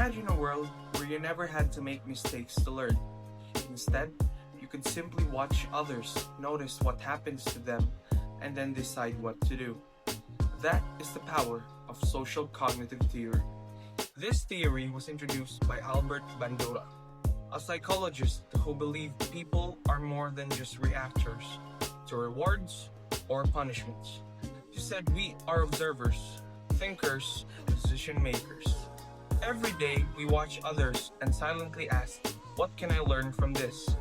Imagine a world where you never had to make mistakes to learn. Instead, you could simply watch others, notice what happens to them, and then decide what to do. That is the power of social cognitive theory. This theory was introduced by Albert Bandura, a psychologist who believed people are more than just reactors to rewards or punishments. He said we are observers, thinkers, decision makers. Every day we watch others and silently ask, what can I learn from this?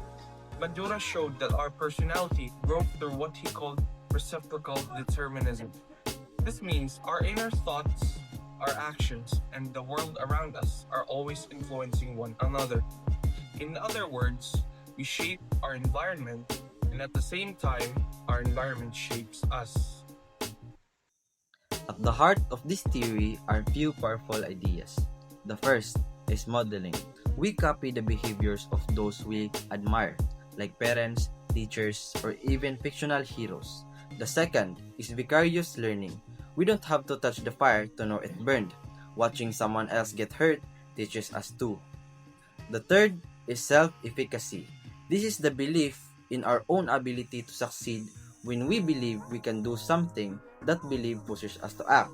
Bandura showed that our personality grows through what he called reciprocal determinism. This means our inner thoughts, our actions, and the world around us are always influencing one another. In other words, we shape our environment, and at the same time, our environment shapes us. At the heart of this theory are few powerful ideas. The first is modeling. We copy the behaviors of those we admire, like parents, teachers, or even fictional heroes. The second is vicarious learning. We don't have to touch the fire to know it burned. Watching someone else get hurt teaches us too. The third is self-efficacy. This is the belief in our own ability to succeed when we believe we can do something that belief pushes us to act.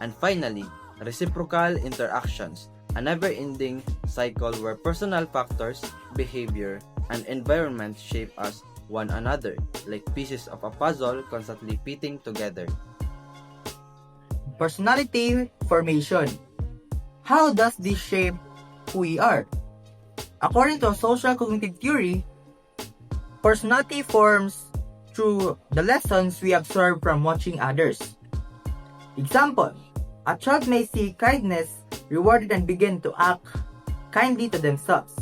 And finally, reciprocal interactions, a never-ending cycle where personal factors, behavior, and environment shape us one another, like pieces of a puzzle constantly fitting together. Personality formation. How does this shape who we are? According to social cognitive theory, personality forms through the lessons we absorb from watching others. Example, a child may see kindness rewarded and begin to act kindly to themselves.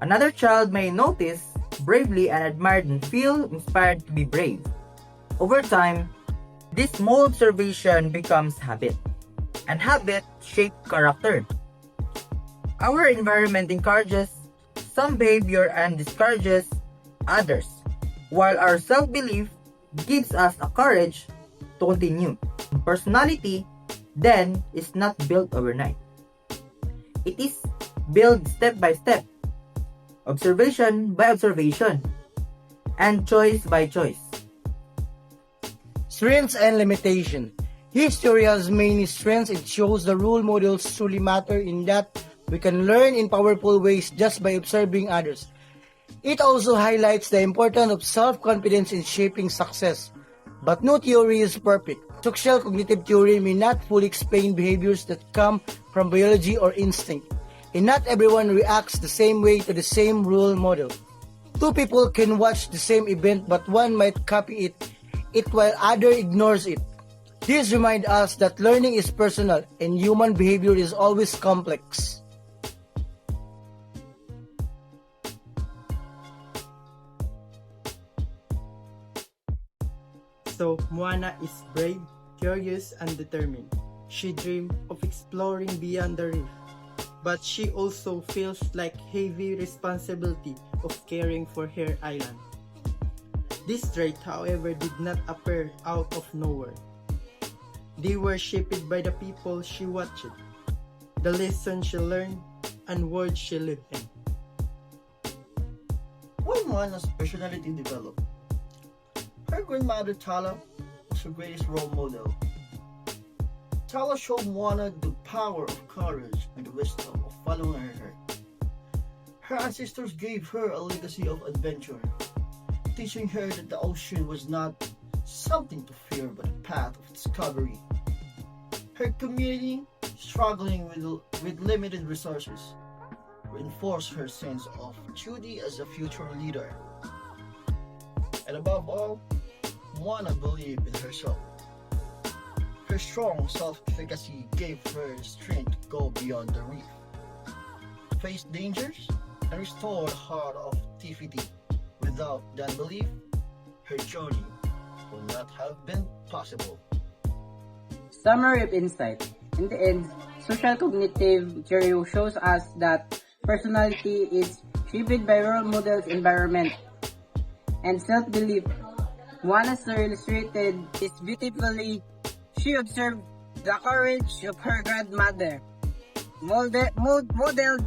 Another child may notice bravery and admire and feel inspired to be brave. Over time, this small observation becomes habit, and habit shapes character. Our environment encourages some behavior and discourages others, while our self-belief gives us a courage to continue. Personality, then, is not built overnight. It is built step by step, observation by observation, and choice by choice. Strengths and limitation. History has many strengths. It shows the role models truly matter in that we can learn in powerful ways just by observing others. It also highlights the importance of self-confidence in shaping success. But no theory is perfect. Social cognitive theory may not fully explain behaviors that come from biology or instinct, and not everyone reacts the same way to the same role model. Two people can watch the same event, but one might copy it while other ignores it. This reminds us that learning is personal and human behavior is always complex. So, Moana is brave, curious, and determined. She dreams of exploring beyond the reef, but she also feels like heavy responsibility of caring for her island. This trait, however, did not appear out of nowhere. They were shaped by the people she watched, the lessons she learned, and world she lived in. When Moana's personality developed, her grandmother Tala was her greatest role model. Tala showed Moana the power of courage and the wisdom of following her heart. Her ancestors gave her a legacy of adventure, teaching her that the ocean was not something to fear but a path of discovery. Her community, struggling with limited resources, reinforced her sense of duty as a future leader. And above all, Moana believed in herself. Her strong self-efficacy gave her the strength to go beyond the reef, face dangers, and restore the heart of Tifiti. Without that belief, her journey would not have been possible. Summary of insight. In the end, social cognitive theory shows us that personality is shaped by role models, environment, and self-belief. One as illustrated this beautifully. She observed the courage of her grandmother, modeled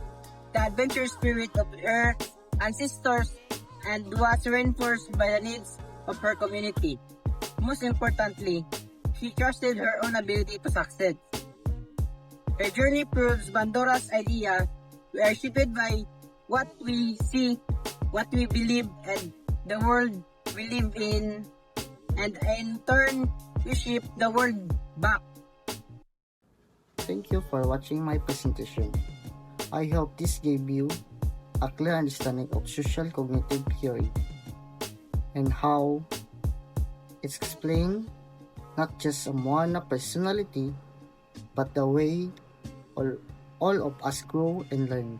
the adventure spirit of her ancestors and was reinforced by the needs of her community. Most importantly, she trusted her own ability to succeed. Her journey proves Bandora's idea: we are shaped by what we see, what we believe, and the world we live in, and in turn, we shape the world back. Thank you for watching my presentation. I hope this gave you a clear understanding of social cognitive theory and how it's explained not just one personality but the way all of us grow and learn.